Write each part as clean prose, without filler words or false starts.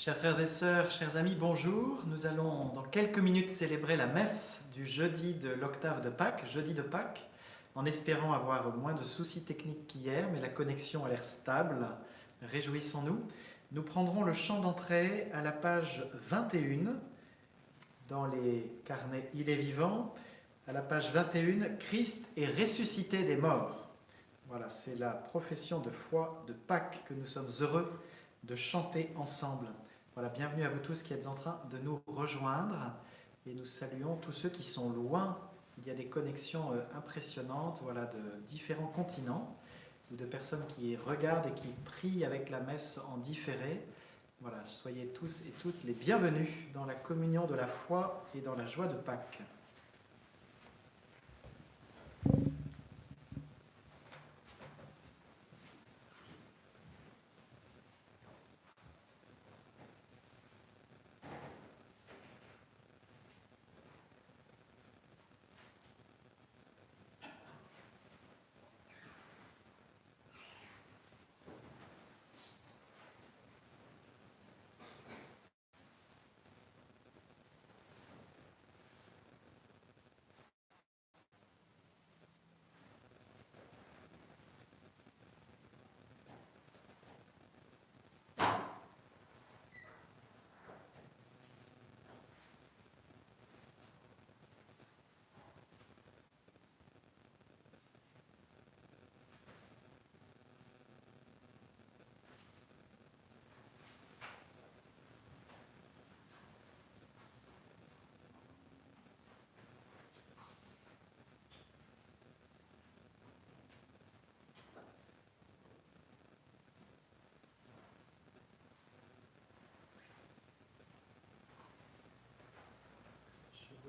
Chers frères et sœurs, chers amis, bonjour. Nous allons dans quelques minutes célébrer la messe du jeudi de l'octave de Pâques, jeudi de Pâques, en espérant avoir moins de soucis techniques qu'hier, mais la connexion a l'air stable. Réjouissons-nous. Nous prendrons le chant d'entrée à la page 21 dans les carnets Il est vivant. À la page 21, Christ est ressuscité des morts. Voilà, c'est la profession de foi de Pâques que nous sommes heureux de chanter ensemble. Voilà, bienvenue à vous tous qui êtes en train de nous rejoindre et nous saluons tous ceux qui sont loin. Il y a des connexions impressionnantes, voilà, de différents continents ou de personnes qui regardent et qui prient avec la messe en différé. Voilà, soyez tous et toutes les bienvenus dans la communion de la foi et dans la joie de Pâques.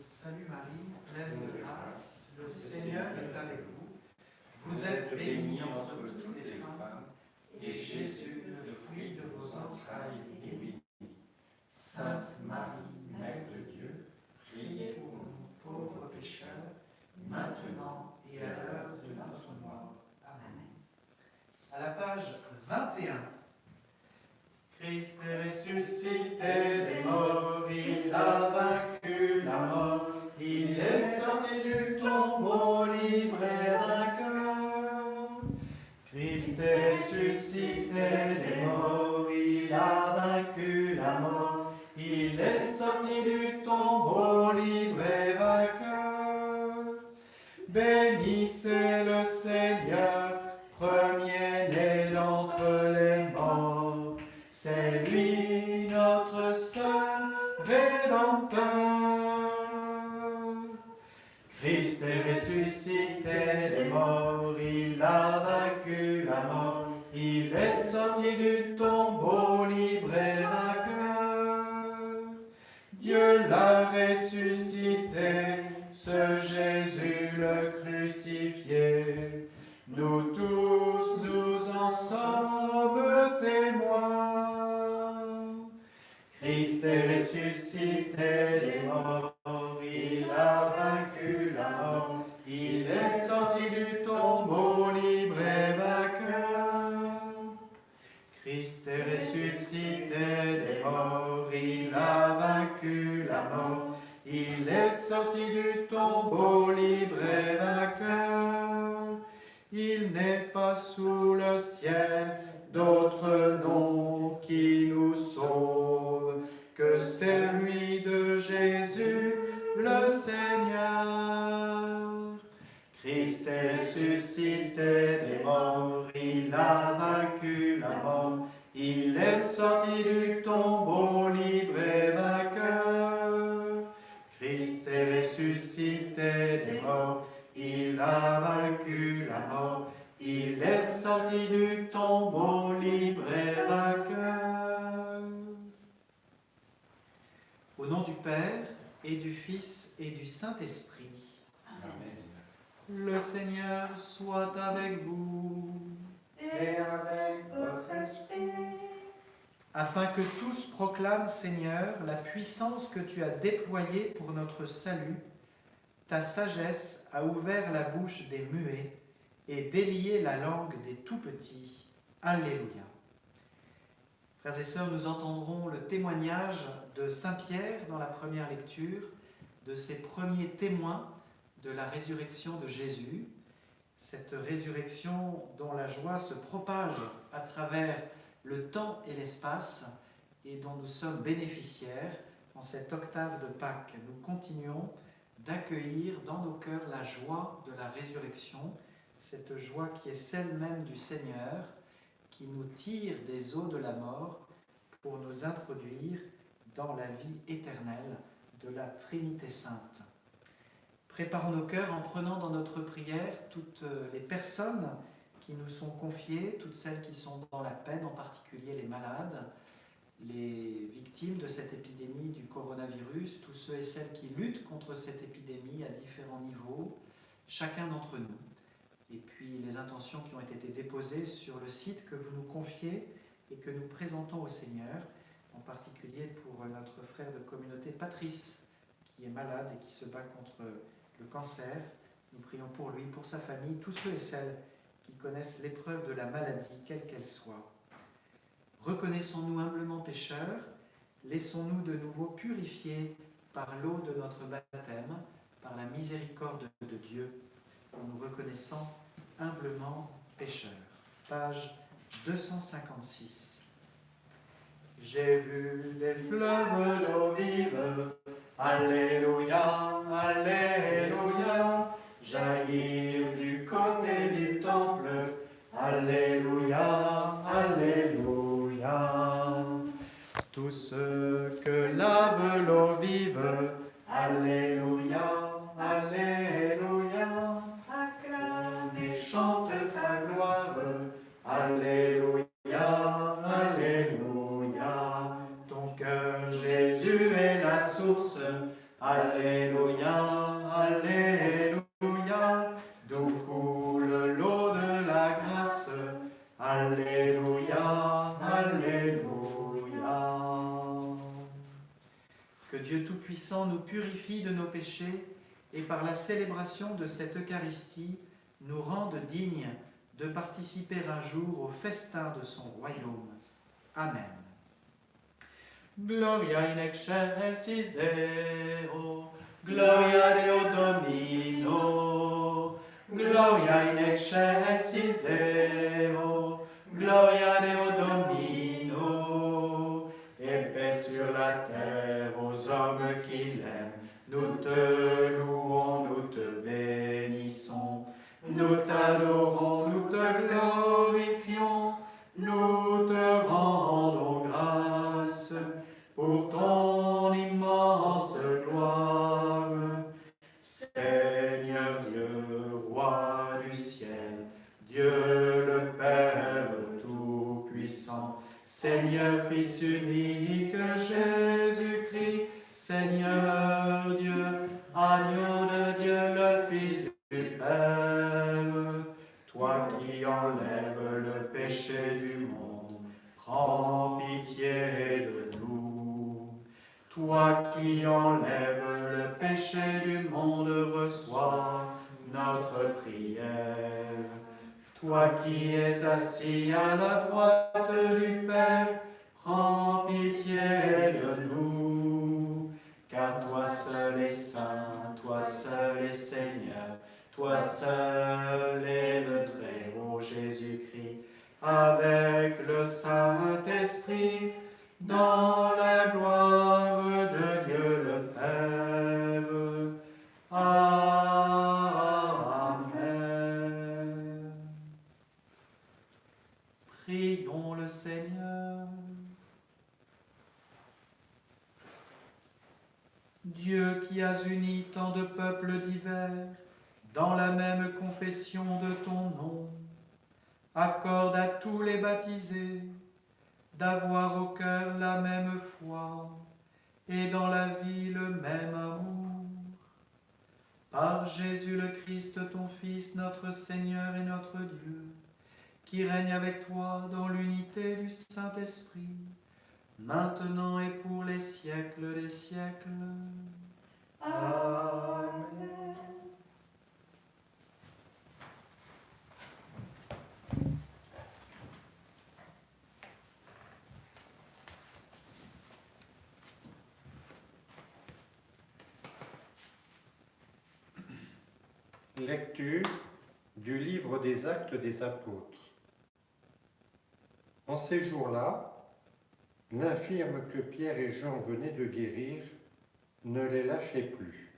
Salut Marie, pleine de grâce, le Seigneur est avec vous. Vous êtes bénie entre toutes les femmes, et Jésus, le fruit de vos entrailles, est béni. Sainte Marie, Mère de Dieu, priez pour nous pauvres pécheurs, maintenant et à l'heure de notre mort. Amen. À la page 21. Christ est ressuscité des morts, il a vaincu la mort, il est sorti du tombeau libre et vainqueur. Christ est ressuscité des morts, il a vaincu la mort, il est sorti du tombeau libre et vainqueur. Bénissez le Seigneur, premier-né d'entre les morts. C'est lui notre seul Rédempteur. Christ est ressuscité des morts, il a vaincu la mort, il est sorti du tombeau libre et vainqueur. Dieu l'a ressuscité, ce Jésus le crucifié. Nous tous, nous en sommes témoins. Christ est ressuscité des morts, il a vaincu la mort, il est sorti du tombeau libre et vainqueur. Christ est ressuscité des morts, il a vaincu la mort, il est sorti du tombeau libre et vainqueur. Il n'est pas sous le ciel d'autre nom qui nous sauve que celui de Jésus le Seigneur. Christ est ressuscité des morts, il a vaincu la mort, il est sorti du tombeau libre et vainqueur. Christ est ressuscité des morts, il a vaincu la mort, il est sorti du tombeau libre et vainqueur. Au nom du Père, et du Fils, et du Saint-Esprit. Amen. Le Seigneur soit avec vous. Et avec votre esprit. Afin que tous proclament, Seigneur, la puissance que tu as déployée pour notre salut, ta sagesse a ouvert la bouche des muets et délié la langue des tout-petits. Alléluia. Frères et sœurs, nous entendrons le témoignage de Saint Pierre dans la première lecture, de ses premiers témoins de la résurrection de Jésus. Cette résurrection dont la joie se propage à travers le temps et l'espace et dont nous sommes bénéficiaires en cette octave de Pâques. Nous continuons d'accueillir dans nos cœurs la joie de la résurrection, cette joie qui est celle même du Seigneur, qui nous tire des eaux de la mort pour nous introduire dans la vie éternelle de la Trinité Sainte. Préparons nos cœurs en prenant dans notre prière toutes les personnes qui nous sont confiées, toutes celles qui sont dans la peine, en particulier les malades, les victimes de cette épidémie du coronavirus, tous ceux et celles qui luttent contre cette épidémie à différents niveaux, chacun d'entre nous. Et puis les intentions qui ont été déposées sur le site que vous nous confiez et que nous présentons au Seigneur, en particulier pour notre frère de communauté Patrice, qui est malade et qui se bat contre le cancer. Nous prions pour lui, pour sa famille, tous ceux et celles qui connaissent l'épreuve de la maladie, quelle qu'elle soit. Reconnaissons-nous humblement pécheurs, laissons-nous de nouveau purifier par l'eau de notre baptême, par la miséricorde de Dieu, en nous reconnaissant humblement pécheurs. Page 256. J'ai vu des fleuves d'eau vive, Alléluia, Alléluia, jaillir du côté du temple, Alléluia, Alléluia. Tout ce que lave l'eau vive, Alléluia, Alléluia, acclame et chante ta gloire, Alléluia, Alléluia. Ton cœur, Jésus, est la source, Alléluia, Alléluia, d'où coule l'eau de la grâce, Alléluia, Alléluia. Que Dieu Tout-Puissant nous purifie de nos péchés et par la célébration de cette Eucharistie nous rende dignes de participer un jour au festin de son royaume. Amen. Gloria in excelsis Deo, Gloria Deo Domino, Gloria in excelsis Deo, Gloria Deo Domino, et paix sur la terre aux hommes qui l'aiment. Nous te louons, nous te bénissons, nous t'adorons, nous te glorifions, nous te rendons grâce pour ton immense gloire. Seigneur Dieu, roi du ciel, Dieu le Père Tout-Puissant, Seigneur Fils unique Jésus-Christ, Seigneur Dieu, agneau de Dieu, le Fils du Père, toi qui enlèves le péché du monde, prends pitié de nous. Toi qui enlèves le péché du monde, reçois notre prière. Toi qui es assis à la droite du Père, prends pitié de nous. Car toi seul est saint, toi seul est Seigneur, toi seul est le Très-Haut Jésus-Christ, avec le Saint-Esprit, dans la gloire de Dieu le Père. Amen. Prions le Seigneur. Dieu qui as uni tant de peuples divers dans la même confession de ton nom, accorde à tous les baptisés d'avoir au cœur la même foi et dans la vie le même amour. Par Jésus le Christ, ton Fils, notre Seigneur et notre Dieu, qui règne avec toi dans l'unité du Saint-Esprit, maintenant et pour les siècles des siècles. Amen. Lecture du livre des Actes des Apôtres. En ces jours-là, l'infirme que Pierre et Jean venaient de guérir ne les lâchait plus.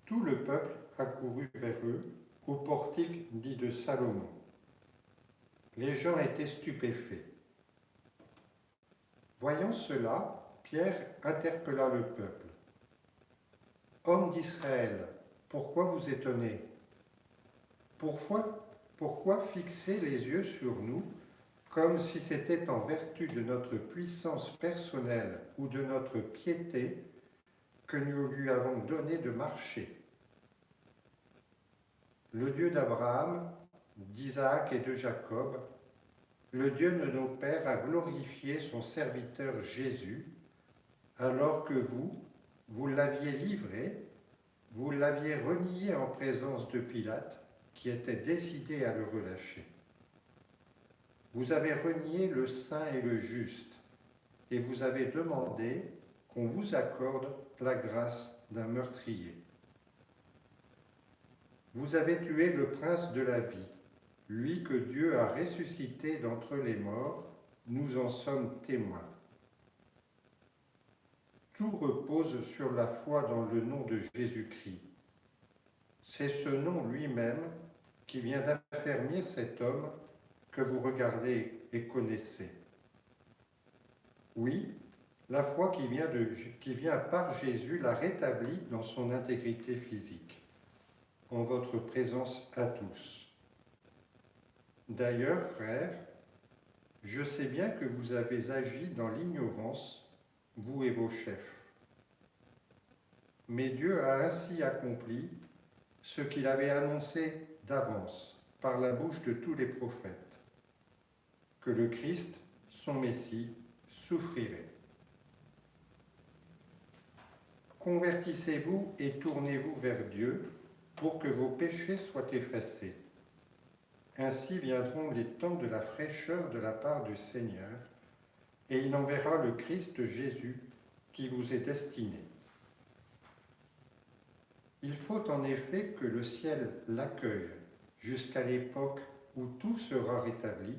Tout le peuple accourut vers eux au portique dit de Salomon. Les gens étaient stupéfaits. Voyant cela, Pierre interpella le peuple. « Hommes d'Israël, pourquoi vous étonnez? Pourquoi fixer les yeux sur nous comme si c'était en vertu de notre puissance personnelle ou de notre piété que nous lui avons donné de marcher? Le Dieu d'Abraham, d'Isaac et de Jacob, le Dieu de nos pères a glorifié son serviteur Jésus, alors que vous l'aviez livré, vous l'aviez renié en présence de Pilate, qui était décidé à le relâcher. Vous avez renié le saint et le juste, et vous avez demandé qu'on vous accorde la grâce d'un meurtrier. Vous avez tué le prince de la vie, lui que Dieu a ressuscité d'entre les morts, nous en sommes témoins. Tout repose sur la foi dans le nom de Jésus-Christ. C'est ce nom lui-même qui vient d'affermir cet homme que vous regardez et connaissez. Oui, la foi qui vient par Jésus l'a rétabli dans son intégrité physique, en votre présence à tous. D'ailleurs, frères, je sais bien que vous avez agi dans l'ignorance, vous et vos chefs. Mais Dieu a ainsi accompli ce qu'il avait annoncé d'avance par la bouche de tous les prophètes, que le Christ, son Messie, souffrirait. Convertissez-vous et tournez-vous vers Dieu pour que vos péchés soient effacés. Ainsi viendront les temps de la fraîcheur de la part du Seigneur, et il enverra le Christ Jésus qui vous est destiné. Il faut en effet que le ciel l'accueille jusqu'à l'époque où tout sera rétabli,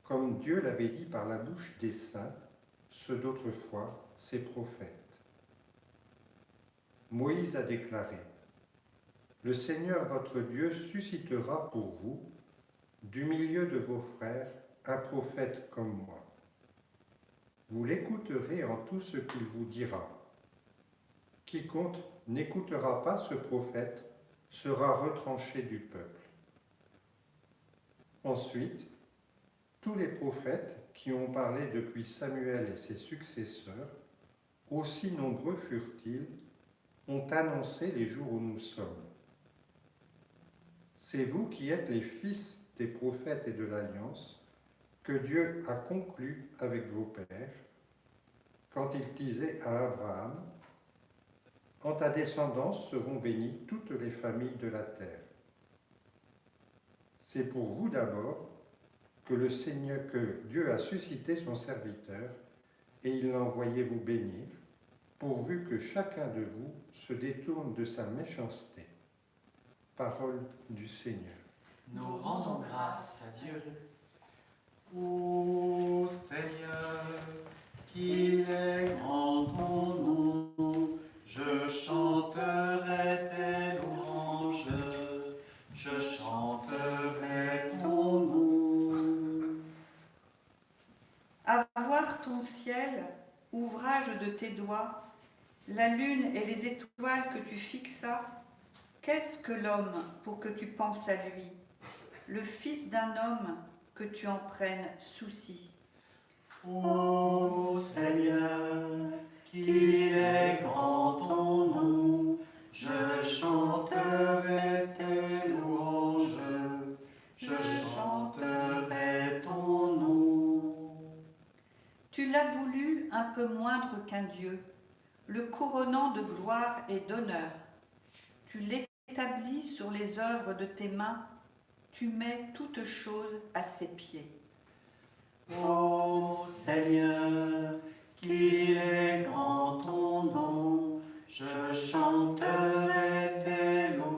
comme Dieu l'avait dit par la bouche des saints, ceux d'autrefois, ses prophètes. Moïse a déclaré : « Le Seigneur votre Dieu suscitera pour vous, du milieu de vos frères, un prophète comme moi. Vous l'écouterez en tout ce qu'il vous dira. Quiconque n'écoutera pas ce prophète sera retranché du peuple. » Ensuite, tous les prophètes qui ont parlé depuis Samuel et ses successeurs, aussi nombreux furent-ils, ont annoncé les jours où nous sommes. C'est vous qui êtes les fils des prophètes et de l'Alliance que Dieu a conclue avec vos pères, quand il disait à Abraham : « En ta descendance seront bénies toutes les familles de la terre. » C'est pour vous d'abord que Dieu a suscité son serviteur, et il l'a envoyé vous bénir, pourvu que chacun de vous se détourne de sa méchanceté. Parole du Seigneur. Nous rendons grâce à Dieu. Ô Seigneur, qu'il est grand ton nom, je chanterai tes louanges, je chanterai ton nom. À voir ton ciel, ouvrage de tes doigts, la lune et les étoiles que tu fixas, qu'est-ce que l'homme pour que tu penses à lui, le fils d'un homme que tu en prennes souci? Ô Seigneur, qu'il est grand ton nom, je chanterai tes louanges, je chanterai ton nom. Tu l'as voulu un peu moindre qu'un Dieu, le couronnant de gloire et d'honneur. Tu l'établis sur les œuvres de tes mains, tu mets toutes choses à ses pieds. Ô Seigneur, qu'il est grand ton nom, je chanterai tes louanges,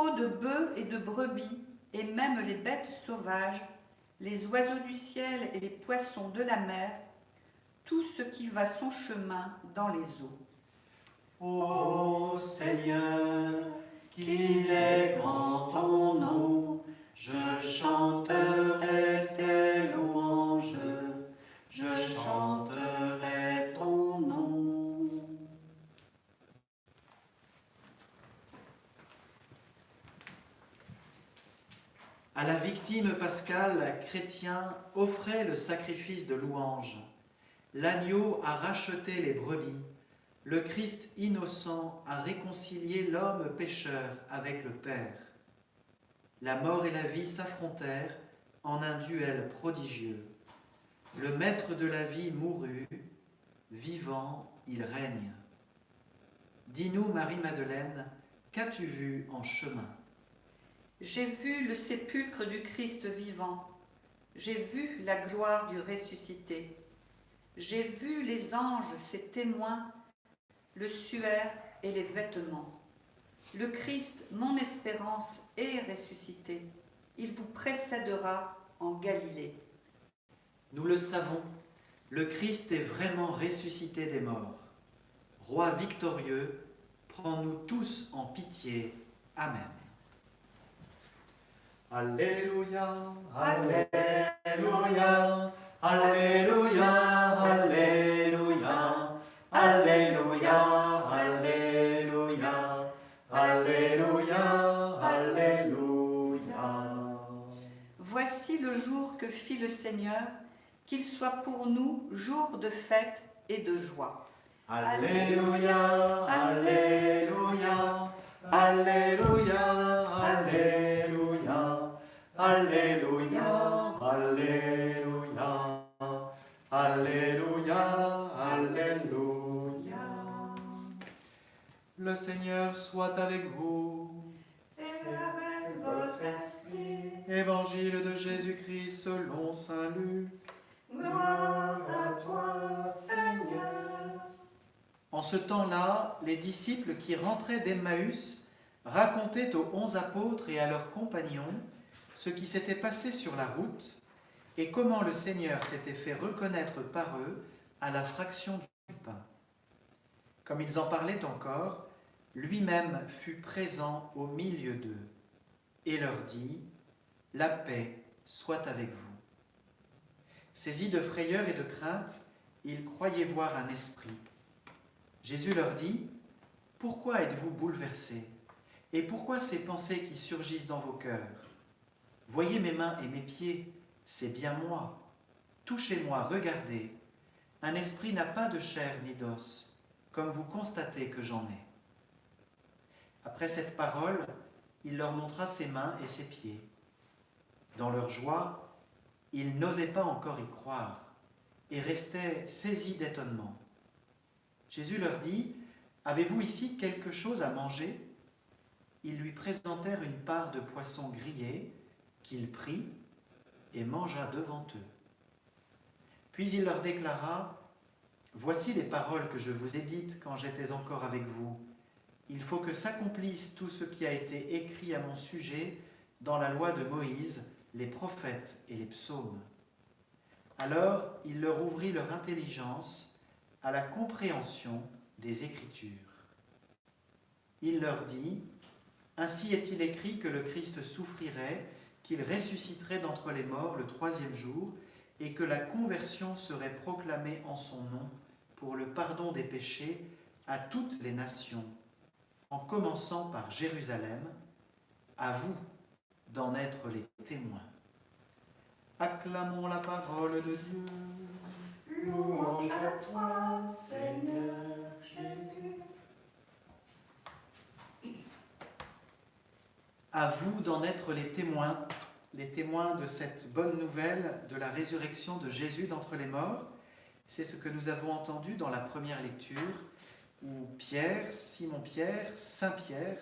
troupeaux de bœufs et de brebis, et même les bêtes sauvages, les oiseaux du ciel et les poissons de la mer, tout ce qui va son chemin dans les eaux. Ô Seigneur, qu'il est grand ton nom, je chanterai tes louanges, je chanterai ton nom. À la victime pascale, chrétien offrait le sacrifice de louange. L'agneau a racheté les brebis. Le Christ innocent a réconcilié l'homme pécheur avec le Père. La mort et la vie s'affrontèrent en un duel prodigieux. Le maître de la vie mourut, vivant, il règne. Dis-nous, Marie-Madeleine, qu'as-tu vu en chemin ? J'ai vu le sépulcre du Christ vivant, j'ai vu la gloire du ressuscité, j'ai vu les anges, ses témoins, le suaire et les vêtements. Le Christ, mon espérance, est ressuscité. Il vous précédera en Galilée. Nous le savons, le Christ est vraiment ressuscité des morts. Roi victorieux, prends-nous tous en pitié. Amen. Alléluia, Alléluia, Alléluia, Alléluia, Alléluia, Alléluia, Alléluia, Alléluia. Voici le jour que fit le Seigneur, qu'il soit pour nous jour de fête et de joie. Alléluia, Alléluia, Alléluia, Alléluia, Alléluia, Alléluia, Alléluia, Alléluia. Le Seigneur soit avec vous. Et avec votre esprit, Évangile de Jésus-Christ selon saint Luc. gloire à toi, Seigneur. En ce temps-là, les disciples qui rentraient d'Emmaüs racontaient aux 11 apôtres et à leurs compagnons ce qui s'était passé sur la route et comment le Seigneur s'était fait reconnaître par eux à la fraction du pain. Comme ils en parlaient encore, lui-même fut présent au milieu d'eux et leur dit « La paix soit avec vous ». Saisis de frayeur et de crainte, ils croyaient voir un esprit. Jésus leur dit « Pourquoi êtes-vous bouleversés ? Et pourquoi ces pensées qui surgissent dans vos cœurs ? Voyez mes mains et mes pieds, c'est bien moi. Touchez-moi, regardez. Un esprit n'a pas de chair ni d'os, comme vous constatez que j'en ai. » Après cette parole, il leur montra ses mains et ses pieds. Dans leur joie, ils n'osaient pas encore y croire et restaient saisis d'étonnement. Jésus leur dit « Avez-vous ici quelque chose à manger ?» Ils lui présentèrent une part de poisson grillé qu'il prit et mangea devant eux. Puis il leur déclara « Voici les paroles que je vous ai dites quand j'étais encore avec vous. Il faut que s'accomplisse tout ce qui a été écrit à mon sujet dans la loi de Moïse, les prophètes et les psaumes. » Alors il leur ouvrit leur intelligence à la compréhension des Écritures. Il leur dit « Ainsi est-il écrit que le Christ souffrirait, qu'il ressusciterait d'entre les morts le 3e jour, et que la conversion serait proclamée en son nom pour le pardon des péchés à toutes les nations, en commençant par Jérusalem, à vous d'en être les témoins. » Acclamons la parole de Dieu. Louange à toi, Seigneur Jésus. À vous d'en être les témoins de cette bonne nouvelle de la résurrection de Jésus d'entre les morts. C'est ce que nous avons entendu dans la première lecture, où Pierre, Simon-Pierre, Saint-Pierre,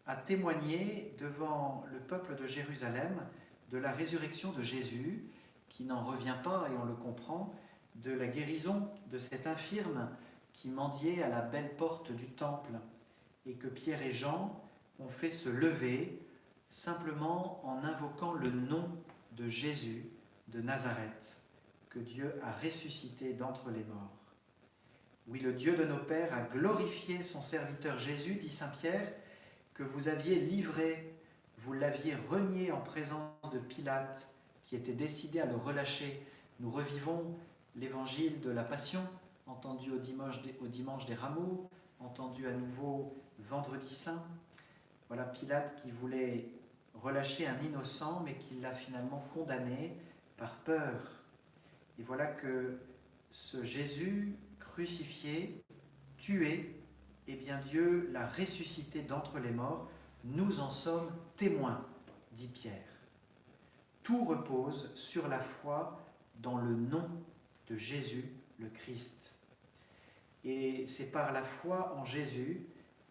a témoigné devant le peuple de Jérusalem de la résurrection de Jésus, qui n'en revient pas, et on le comprend, de la guérison de cet infirme qui mendiait à la belle porte du temple, et que Pierre et Jean on fait se lever simplement en invoquant le nom de Jésus de Nazareth, que Dieu a ressuscité d'entre les morts. Oui, le Dieu de nos pères a glorifié son serviteur Jésus, dit saint Pierre, que vous aviez livré, vous l'aviez renié en présence de Pilate, qui était décidé à le relâcher. Nous revivons l'évangile de la Passion, entendu au dimanche des Rameaux, entendu à nouveau vendredi saint. Voilà Pilate qui voulait relâcher un innocent, mais qui l'a finalement condamné par peur. Et voilà que ce Jésus crucifié, tué, eh bien Dieu l'a ressuscité d'entre les morts. Nous en sommes témoins, dit Pierre. Tout repose sur la foi dans le nom de Jésus le Christ. Et c'est par la foi en Jésus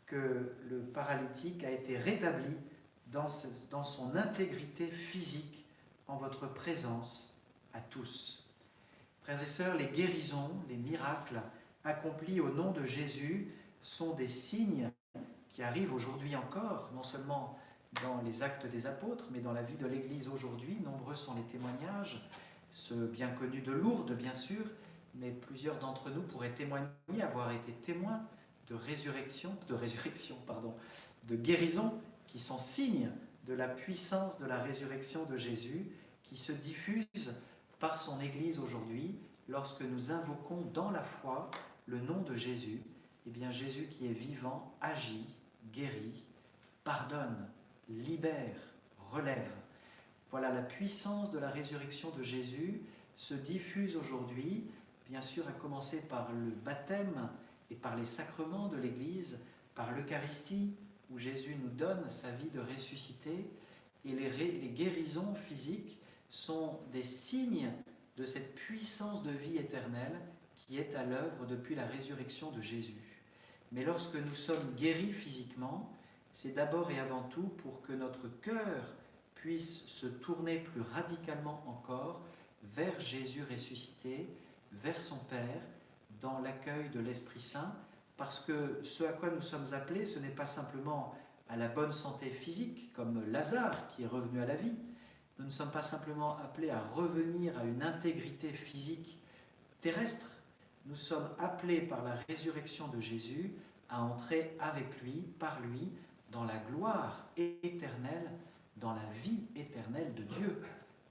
que le paralytique a été rétabli dans son intégrité physique en votre présence à tous. Frères et sœurs, les guérisons, les miracles accomplis au nom de Jésus sont des signes qui arrivent aujourd'hui encore, non seulement dans les actes des apôtres, mais dans la vie de l'Église aujourd'hui. Nombreux sont les témoignages, ceux bien connus de Lourdes, bien sûr, mais plusieurs d'entre nous pourraient témoigner avoir été témoins de de guérison, qui sont signes de la puissance de la résurrection de Jésus, qui se diffuse par son Église aujourd'hui, lorsque nous invoquons dans la foi le nom de Jésus. Eh bien Jésus qui est vivant, agit, guérit, pardonne, libère, relève. Voilà, la puissance de la résurrection de Jésus se diffuse aujourd'hui, bien sûr à commencer par le baptême et par les sacrements de l'Église, par l'Eucharistie, où Jésus nous donne sa vie de ressuscité, et les guérisons physiques sont des signes de cette puissance de vie éternelle qui est à l'œuvre depuis la résurrection de Jésus. Mais lorsque nous sommes guéris physiquement, c'est d'abord et avant tout pour que notre cœur puisse se tourner plus radicalement encore vers Jésus ressuscité, vers son Père, dans l'accueil de l'Esprit Saint, parce que ce à quoi nous sommes appelés, ce n'est pas simplement à la bonne santé physique, comme Lazare qui est revenu à la vie. Nous ne sommes pas simplement appelés à revenir à une intégrité physique terrestre. Nous sommes appelés par la résurrection de Jésus à entrer avec lui, par lui, dans la gloire éternelle, dans la vie éternelle de Dieu.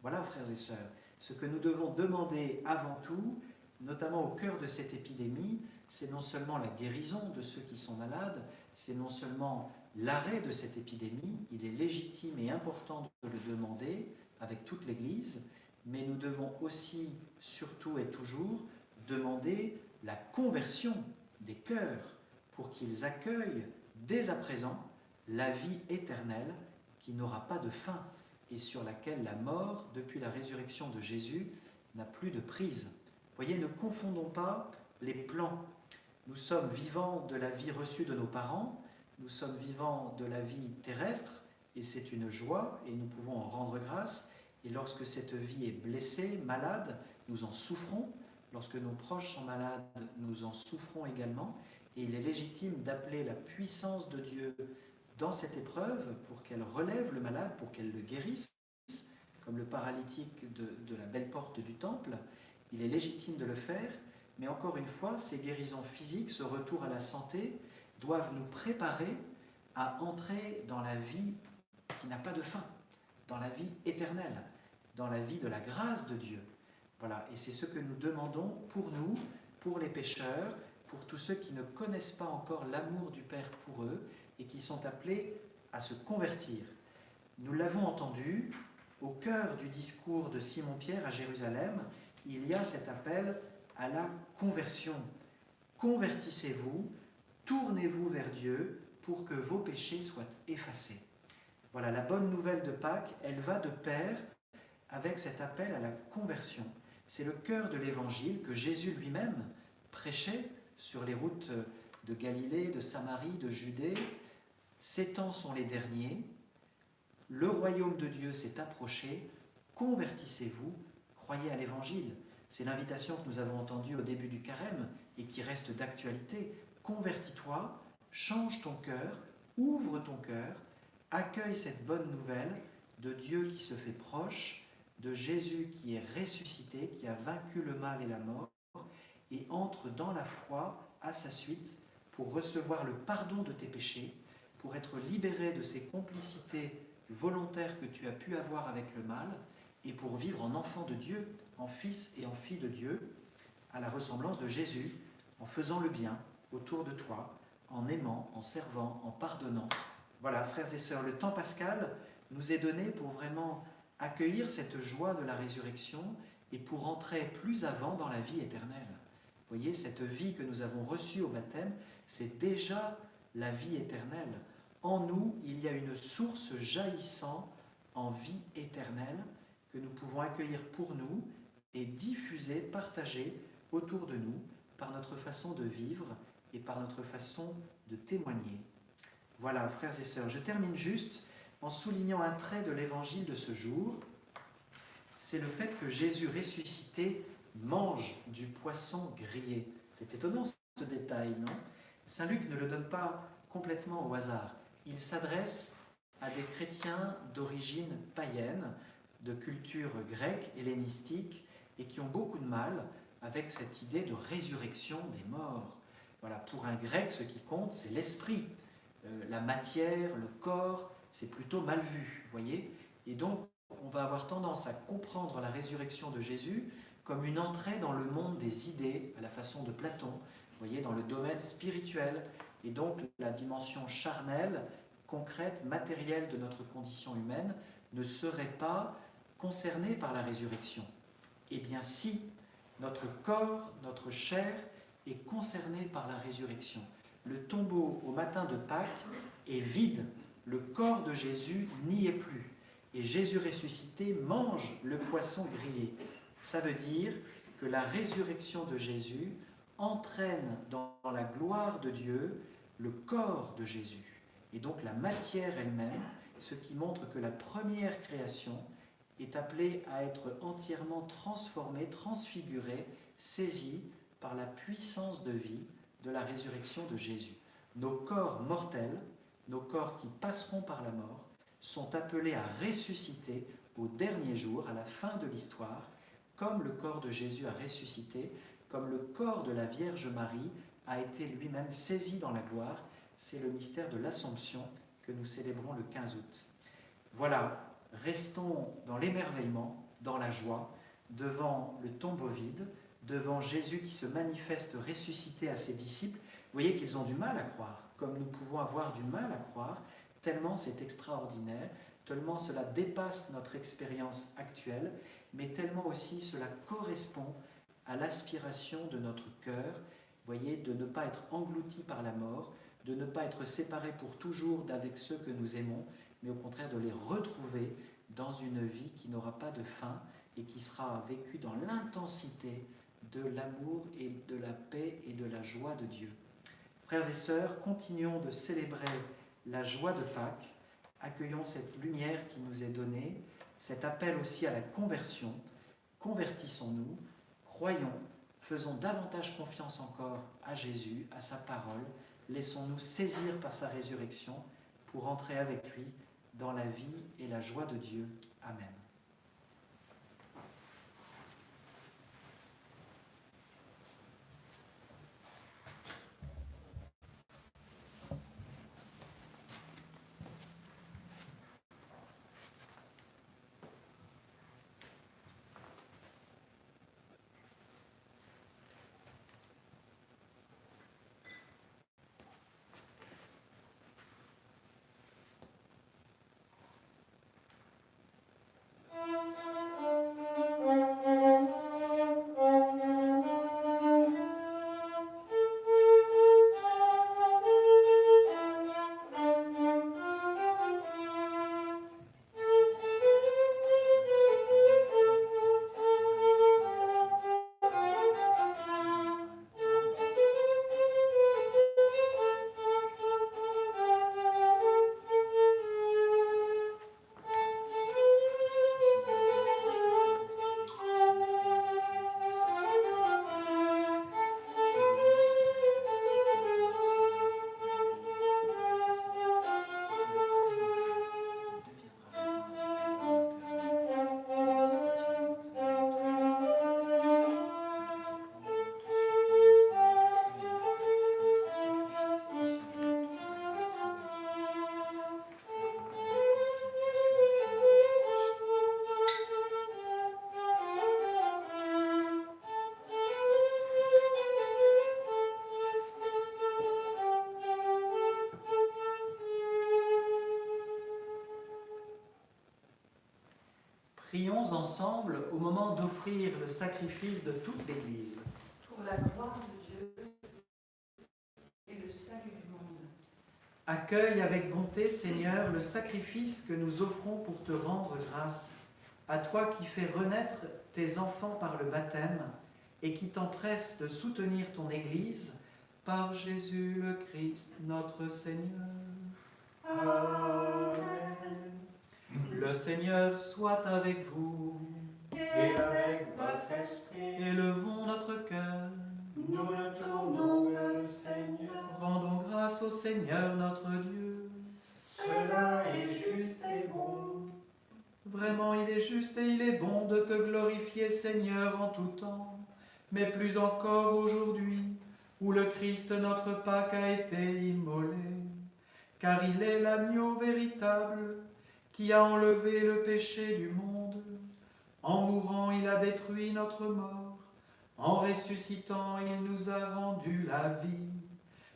Voilà, frères et sœurs, ce que nous devons demander avant tout, notamment au cœur de cette épidémie, c'est non seulement la guérison de ceux qui sont malades, c'est non seulement l'arrêt de cette épidémie, il est légitime et important de le demander avec toute l'Église, mais nous devons aussi, surtout et toujours, demander la conversion des cœurs pour qu'ils accueillent dès à présent la vie éternelle qui n'aura pas de fin et sur laquelle la mort, depuis la résurrection de Jésus, n'a plus de prise. Voyez, ne confondons pas les plans. Nous sommes vivants de la vie reçue de nos parents, nous sommes vivants de la vie terrestre, et c'est une joie, et nous pouvons en rendre grâce. Et lorsque cette vie est blessée, malade, nous en souffrons. Lorsque nos proches sont malades, nous en souffrons également. Et il est légitime d'appeler la puissance de Dieu dans cette épreuve pour qu'elle relève le malade, pour qu'elle le guérisse, comme le paralytique de la belle porte du temple. Il est légitime de le faire, mais encore une fois, ces guérisons physiques, ce retour à la santé, doivent nous préparer à entrer dans la vie qui n'a pas de fin, dans la vie éternelle, dans la vie de la grâce de Dieu. Voilà, et c'est ce que nous demandons pour nous, pour les pécheurs, pour tous ceux qui ne connaissent pas encore l'amour du Père pour eux et qui sont appelés à se convertir. Nous l'avons entendu, au cœur du discours de Simon-Pierre à Jérusalem, il y a cet appel à la conversion. Convertissez-vous, tournez-vous vers Dieu pour que vos péchés soient effacés. Voilà, la bonne nouvelle de Pâques, elle va de pair avec cet appel à la conversion. C'est le cœur de l'Évangile que Jésus lui-même prêchait sur les routes de Galilée, de Samarie, de Judée. Ces temps sont les derniers, le royaume de Dieu s'est approché, convertissez-vous, croyez à l'Évangile. C'est l'invitation que nous avons entendue au début du carême et qui reste d'actualité. Convertis-toi, change ton cœur, ouvre ton cœur Accueille cette bonne nouvelle de Dieu qui se fait proche, de Jésus qui est ressuscité, qui a vaincu le mal et la mort, et entre dans la foi à sa suite pour recevoir le pardon de tes péchés, pour être libéré de ces complicités volontaires que tu as pu avoir avec le mal, et pour vivre en enfant de Dieu, en fils et en fille de Dieu, à la ressemblance de Jésus, en faisant le bien autour de toi, en aimant, en servant, en pardonnant. Voilà, frères et sœurs, le temps pascal nous est donné pour vraiment accueillir cette joie de la résurrection et pour entrer plus avant dans la vie éternelle. Vous voyez, cette vie que nous avons reçue au baptême, c'est déjà la vie éternelle. En nous, il y a une source jaillissant en vie éternelle que nous pouvons accueillir pour nous et diffuser, partager autour de nous par notre façon de vivre et par notre façon de témoigner. Voilà, frères et sœurs, je termine juste en soulignant un trait de l'évangile de ce jour. C'est le fait que Jésus ressuscité mange du poisson grillé. C'est étonnant ce détail, non? Saint Luc ne le donne pas complètement au hasard. Il s'adresse à des chrétiens d'origine païenne, de culture grecque, hellénistique, et qui ont beaucoup de mal avec cette idée de résurrection des morts. Voilà, pour un grec, ce qui compte, c'est l'esprit. La matière, le corps, c'est plutôt mal vu, vous voyez. Et donc, on va avoir tendance à comprendre la résurrection de Jésus comme une entrée dans le monde des idées, à la façon de Platon, vous voyez, dans le domaine spirituel. Et donc, la dimension charnelle, concrète, matérielle de notre condition humaine ne serait pas concernée par la résurrection. Eh bien, si, notre corps, notre chair est concerné par la résurrection. Le tombeau au matin de Pâques est vide, le corps de Jésus n'y est plus. Et Jésus ressuscité mange le poisson grillé. Ça veut dire que la résurrection de Jésus entraîne dans la gloire de Dieu le corps de Jésus. Et donc la matière elle-même, ce qui montre que la première création est appelée à être entièrement transformée, transfigurée, saisie par la puissance de vie de la résurrection de Jésus. Nos corps mortels, nos corps qui passeront par la mort, sont appelés à ressusciter au dernier jour, à la fin de l'histoire, comme le corps de Jésus a ressuscité, comme le corps de la Vierge Marie a été lui-même saisi dans la gloire. C'est le mystère de l'Assomption que nous célébrons le 15 août. Voilà, restons dans l'émerveillement, dans la joie, devant le tombeau vide, devant Jésus qui se manifeste ressuscité à ses disciples. Vous voyez qu'ils ont du mal à croire, comme nous pouvons avoir du mal à croire, tellement c'est extraordinaire, tellement cela dépasse notre expérience actuelle, mais tellement aussi cela correspond à l'aspiration de notre cœur, vous voyez, de ne pas être englouti par la mort, de ne pas être séparé pour toujours d'avec ceux que nous aimons, mais au contraire de les retrouver dans une vie qui n'aura pas de fin et qui sera vécue dans l'intensité de l'amour et de la paix et de la joie de Dieu. Frères et sœurs, continuons de célébrer la joie de Pâques, accueillons cette lumière qui nous est donnée, cet appel aussi à la conversion, convertissons-nous, croyons, faisons davantage confiance encore à Jésus, à sa parole, laissons-nous saisir par sa résurrection pour entrer avec lui dans la vie et la joie de Dieu. Amen. Prions ensemble au moment d'offrir le sacrifice de toute l'Église. Pour la gloire de Dieu et le salut du monde. Accueille avec bonté, Seigneur, le sacrifice que nous offrons pour te rendre grâce. À toi qui fais renaître tes enfants par le baptême et qui t'empresses de soutenir ton Église, par Jésus le Christ, notre Seigneur. Amen. Le Seigneur soit avec vous. Et avec votre esprit, Élevons notre cœur. nous nous tournons vers le Seigneur. Rendons grâce au Seigneur notre Dieu. Cela est juste et bon. Vraiment, il est juste et il est bon de te glorifier, Seigneur, en tout temps, mais plus encore aujourd'hui, où le Christ, notre Pâque, a été immolé, car il est l'agneau véritable qui a enlevé le péché du monde. En mourant, il a détruit notre mort. En ressuscitant, il nous a rendu la vie.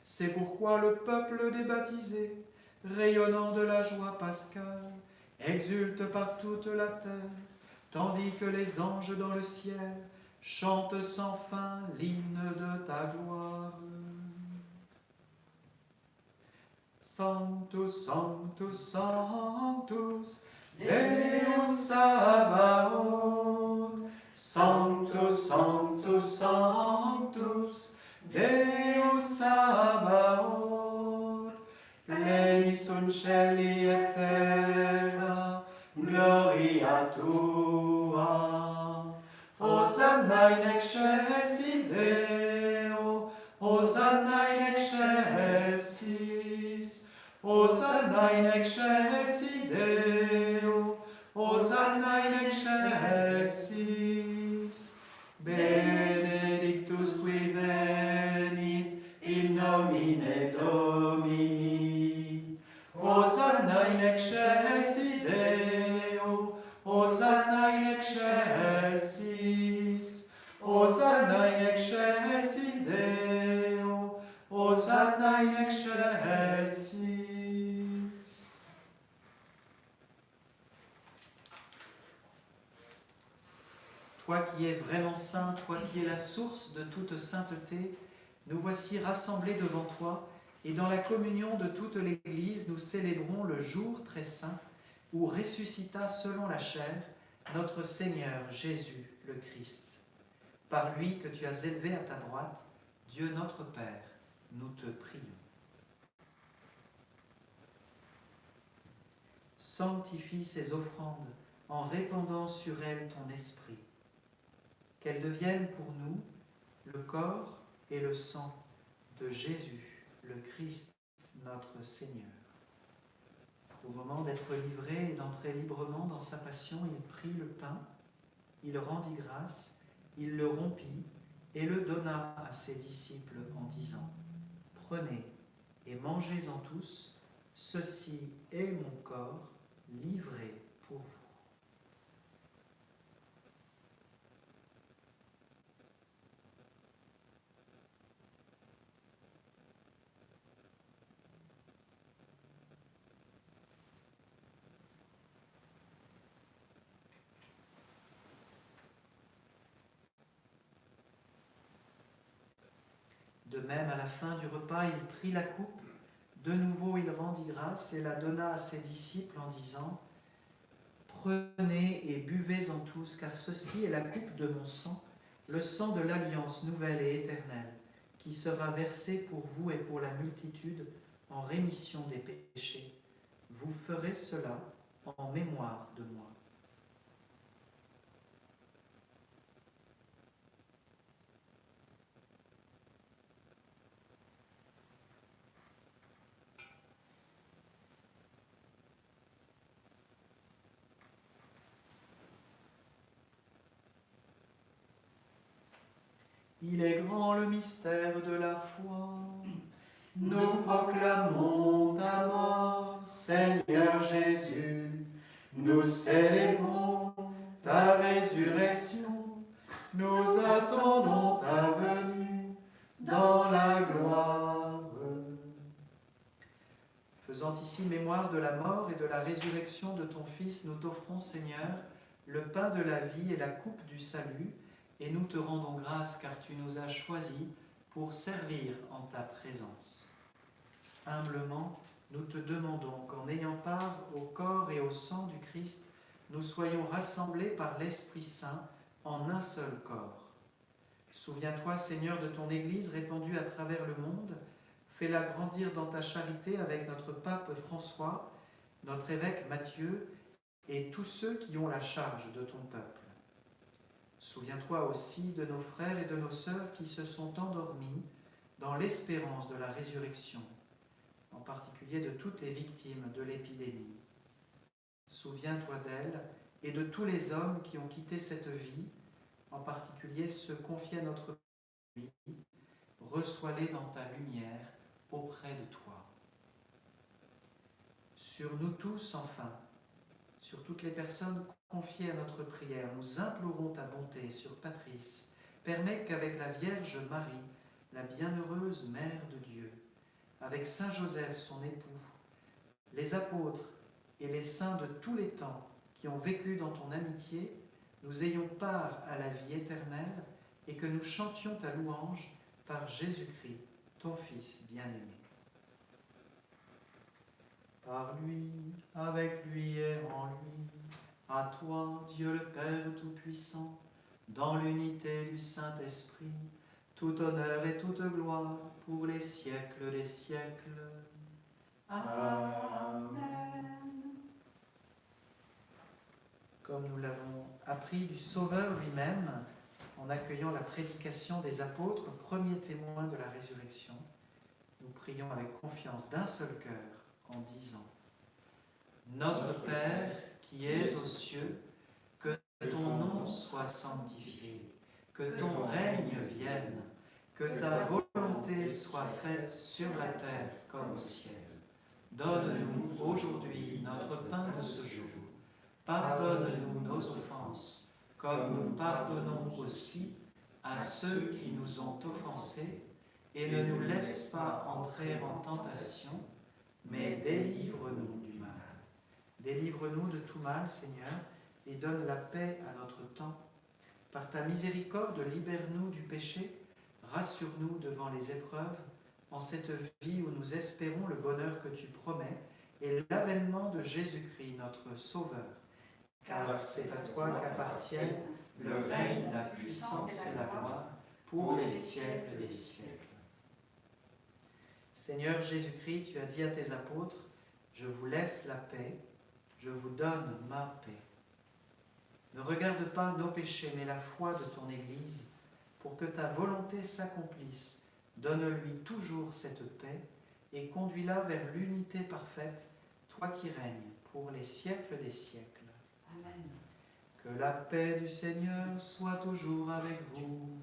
C'est pourquoi le peuple des baptisés, rayonnant de la joie pascale, exulte par toute la terre, tandis que les anges dans le ciel chantent sans fin l'hymne de ta gloire. Sanctus, Sanctus, Sanctus, Deus Sabaoth. Sanctus, Sanctus, Sanctus, Deus Sabaoth. Pleni sunt cieli et terra, gloria tua. Hosanna in excelsis Deo, Hosanna in excelsis, Hosanna in excelsis Deo, Hosanna in excelsis. Benedictus qui venit in nomine Domini. Hosanna in excelsis Deo, Hosanna in excelsis, Hosanna in excelsis Deo, Hosanna in excelsis. Toi qui es vraiment saint, toi qui es la source de toute sainteté, nous voici rassemblés devant toi, et dans la communion de toute l'Église, nous célébrons le jour très saint où ressuscita selon la chair notre Seigneur Jésus le Christ. Par lui que tu as élevé à ta droite, Dieu notre Père, nous te prions. Sanctifie ces offrandes en répandant sur elles ton esprit. Qu'elles deviennent pour nous le corps et le sang de Jésus, le Christ, notre Seigneur. Au moment d'être livré et d'entrer librement dans sa passion, il prit le pain, il rendit grâce, il le rompit et le donna à ses disciples en disant : « Prenez et mangez-en tous, ceci est mon corps livré pour vous. » De même, à la fin du repas, il prit la coupe. De nouveau, il rendit grâce et la donna à ses disciples en disant : « Prenez et buvez-en tous, car ceci est la coupe de mon sang, le sang de l'alliance nouvelle et éternelle, qui sera versé pour vous et pour la multitude en rémission des péchés. Vous ferez cela en mémoire de moi. » Il est grand le mystère de la foi. Nous proclamons ta mort, Seigneur Jésus. Nous célébrons ta résurrection. Nous attendons ta venue dans la gloire. Faisant ici mémoire de la mort et de la résurrection de ton Fils, nous t'offrons, Seigneur, le pain de la vie et la coupe du salut, et nous te rendons grâce car tu nous as choisis pour servir en ta présence. Humblement, nous te demandons qu'en ayant part au corps et au sang du Christ, nous soyons rassemblés par l'Esprit Saint en un seul corps. Souviens-toi, Seigneur, de ton Église répandue à travers le monde. Fais-la grandir dans ta charité avec notre pape François, notre évêque Matthieu et tous ceux qui ont la charge de ton peuple. Souviens-toi aussi de nos frères et de nos sœurs qui se sont endormis dans l'espérance de la résurrection, en particulier de toutes les victimes de l'épidémie. Souviens-toi d'elles et de tous les hommes qui ont quitté cette vie, en particulier ceux confiés à notre vie. Reçois-les dans ta lumière auprès de toi. Sur nous tous, enfin, sur toutes les personnes confiées à notre prière, nous implorons ta bonté sur Patrice. Permets qu'avec la Vierge Marie, la bienheureuse Mère de Dieu, avec Saint Joseph, son époux, les apôtres et les saints de tous les temps qui ont vécu dans ton amitié, nous ayons part à la vie éternelle et que nous chantions ta louange par Jésus-Christ, ton Fils bien-aimé. Par lui, avec lui et en lui, à toi, Dieu le Père Tout-Puissant, dans l'unité du Saint-Esprit, tout honneur et toute gloire pour les siècles des siècles. Amen. Comme nous l'avons appris du Sauveur lui-même, en accueillant la prédication des apôtres, premiers témoins de la résurrection, nous prions avec confiance d'un seul cœur en disant : Notre Père qui es aux cieux, que ton nom soit sanctifié, que ton règne vienne, que ta volonté soit faite sur la terre comme au ciel. Donne-nous aujourd'hui notre pain de ce jour. Pardonne-nous nos offenses, comme nous pardonnons aussi à ceux qui nous ont offensés, et ne nous laisse pas entrer en tentation, mais délivre-nous du mal. Délivre-nous de tout mal, Seigneur, et donne la paix à notre temps. Par ta miséricorde, libère-nous du péché, rassure-nous devant les épreuves, en cette vie où nous espérons le bonheur que tu promets et l'avènement de Jésus-Christ, notre Sauveur. Car c'est à toi qu'appartiennent le règne, la puissance et la gloire pour les siècles des siècles. Seigneur Jésus-Christ, tu as dit à tes apôtres : je vous laisse la paix, je vous donne ma paix. Ne regarde pas nos péchés, mais la foi de ton Église, pour que ta volonté s'accomplisse. Donne-lui toujours cette paix et conduis-la vers l'unité parfaite, toi qui règnes pour les siècles des siècles. Amen. Que la paix du Seigneur soit toujours avec vous.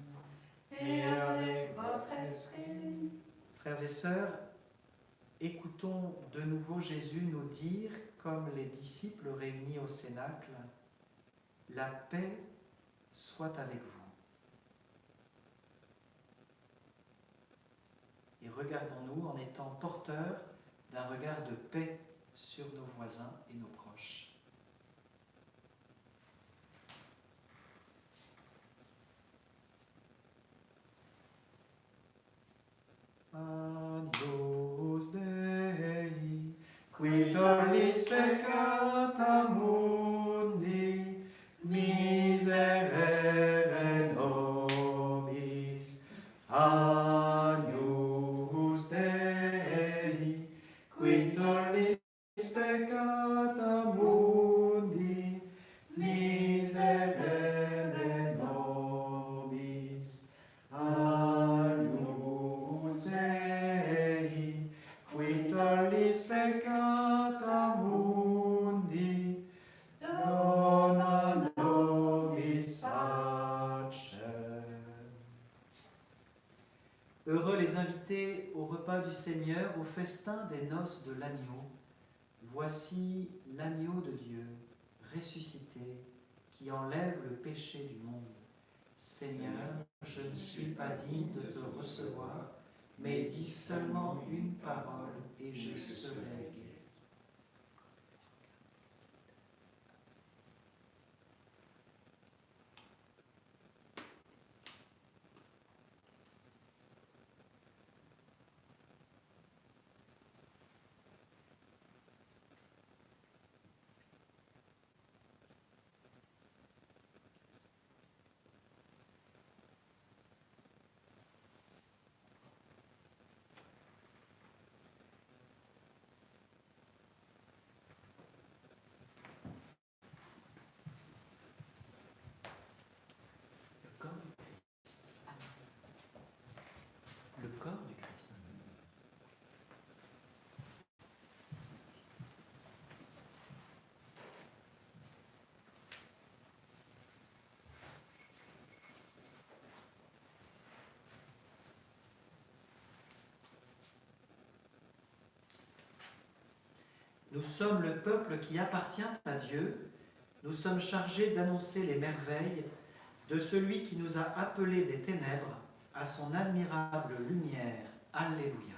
Et avec votre esprit. Frères et sœurs, écoutons de nouveau Jésus nous dire, comme les disciples réunis au Cénacle : la paix soit avec vous. Et regardons-nous en étant porteurs d'un regard de paix sur nos voisins et nos proches. Agnus Dei, qui tollis peccata mundi, miserere nobis. Agnus Dei, qui tollis peccata mundi, miserere nobis. Agnus Dei, qui tollis peccata mundi, dona nobis pace. Heureux les invités au repas du Seigneur, au festin des noces de l'agneau. Voici l'agneau de Dieu, ressuscité, qui enlève le péché du monde. Seigneur, je ne suis pas digne de te recevoir, mais dis seulement une parole et je serai guéri. Nous sommes le peuple qui appartient à Dieu. Nous sommes chargés d'annoncer les merveilles de celui qui nous a appelés des ténèbres à son admirable lumière. Alléluia.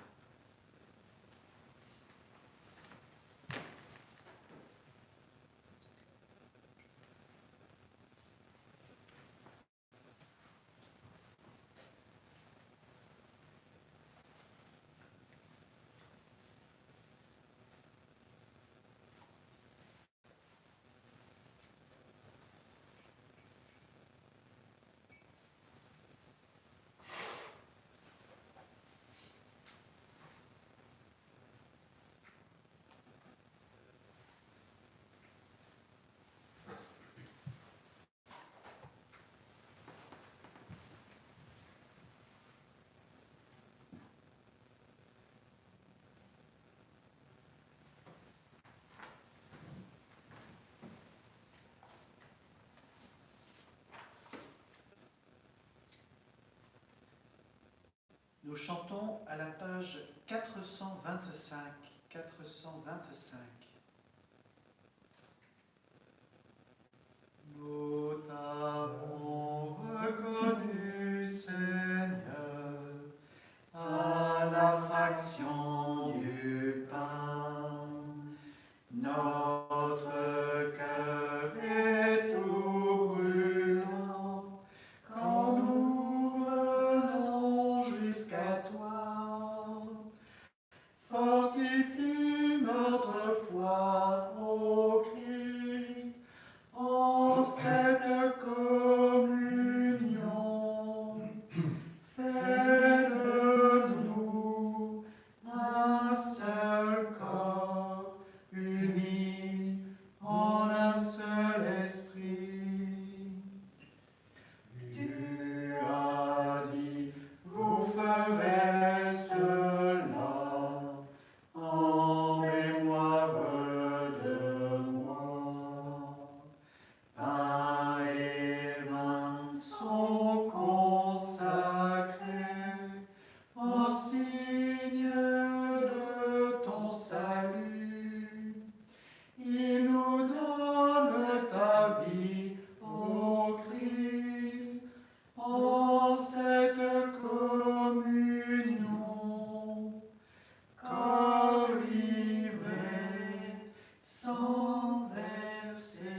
Nous chantons à la page 425. 425. Nous t'avons reconnu, Seigneur, à la fraction du pain. Notre cœur est tout brûlant quand nous venons jusqu'à toi. Fortifie notre foi, ô Christ, en cette communion. Fais de nous un seul corps, unis en un seul esprit. Tu as dit, vous ferez cela en mémoire de moi. Pain et vin sont consacrés en signe de ton salut. Il nous donne ta vie, ô Christ, en cette communion. Corps livré, sang versé,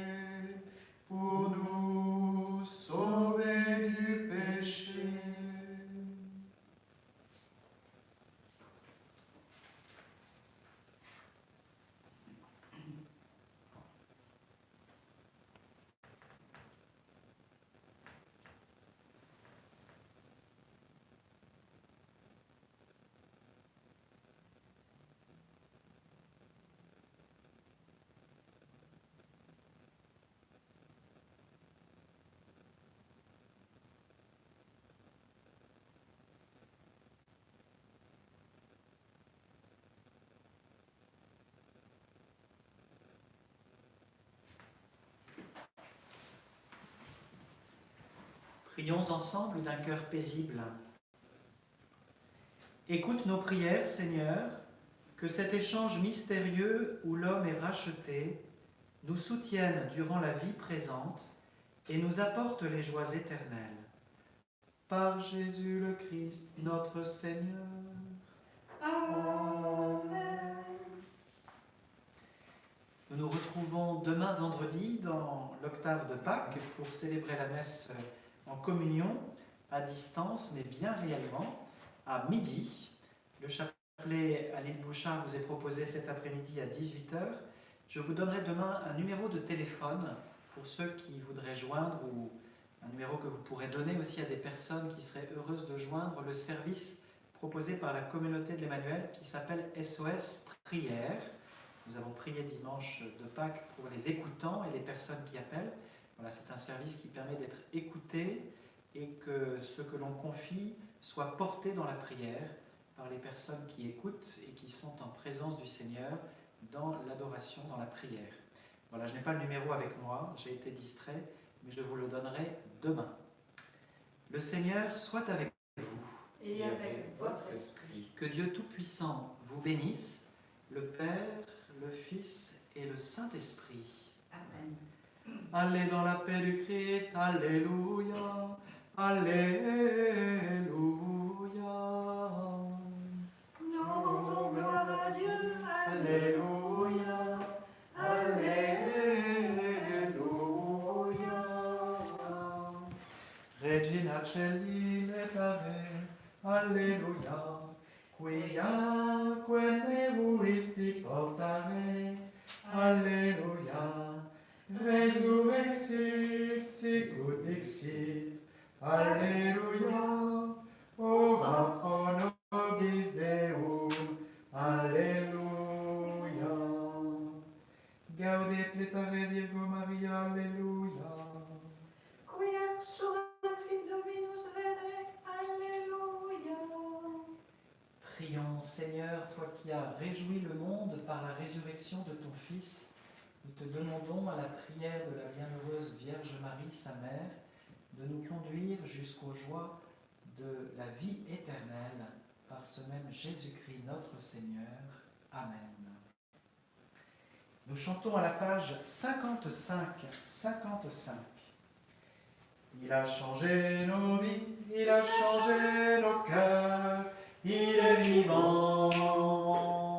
pour nous sauver du péché. Prions ensemble d'un cœur paisible. Écoute nos prières, Seigneur, que cet échange mystérieux où l'homme est racheté nous soutienne durant la vie présente et nous apporte les joies éternelles. Par Jésus le Christ, notre Seigneur. Amen. Nous nous retrouvons demain vendredi dans l'octave de Pâques pour célébrer la messe en communion, à distance, mais bien réellement, à midi. Le chapelet à l'île Bouchard vous est proposé cet après-midi à 18 h. Je vous donnerai demain un numéro de téléphone pour ceux qui voudraient joindre, ou un numéro que vous pourrez donner aussi à des personnes qui seraient heureuses de joindre le service proposé par la communauté de l'Emmanuel qui s'appelle SOS Prière. Nous avons prié dimanche de Pâques pour les écoutants et les personnes qui appellent. Voilà, c'est un service qui permet d'être écouté et que ce que l'on confie soit porté dans la prière par les personnes qui écoutent et qui sont en présence du Seigneur dans l'adoration, dans la prière. Voilà, je n'ai pas le numéro avec moi, j'ai été distrait, mais je vous le donnerai demain. Le Seigneur soit avec vous. Et avec votre esprit. Que Dieu Tout-Puissant vous bénisse, le Père, le Fils et le Saint-Esprit. Amen. Allez dans la paix du Christ, Alléluia, Alléluia. Nous rendons gloire à Dieu. Alléluia, Alléluia. Regina Celi letare, Alléluia. Quiaque nevuisti portare, Alléluia. Resurrexit, sicut dixit, Alléluia. Ora pro nobis Deum, Alléluia. Gaudet letare Virgo Maria, Alléluia. Quia surrexit Dominus vere, Alléluia. Prions, Seigneur, toi qui as réjoui le monde par la résurrection de ton Fils, nous te demandons à la prière de la bienheureuse Vierge Marie, sa mère, de nous conduire jusqu'aux joies de la vie éternelle par ce même Jésus-Christ notre Seigneur. Amen. Nous chantons à la page 55. Il a changé nos vies, il a changé nos cœurs, il est vivant.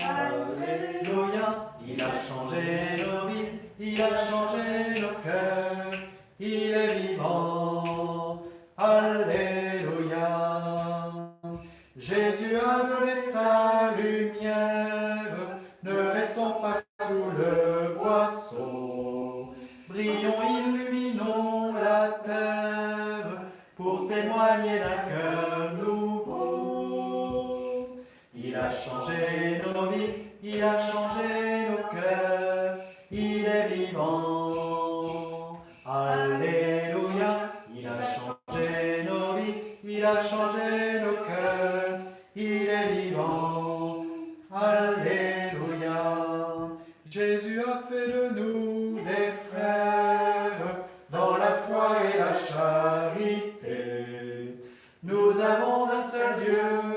Alléluia. Il a changé nos vies, il a changé nos cœurs, il est vivant. Alléluia. Jésus a donné sa lumière, ne restons pas sous le boisseau. Brillons, illuminons la terre pour témoigner d'un cœur nouveau. Il a changé nos vies, il a changé nos cœurs, il est vivant. Alléluia. Il a changé nos vies, il a changé nos cœurs, il est vivant. Alléluia. Jésus a fait de nous des frères dans la foi et la charité. Nous avons un seul Dieu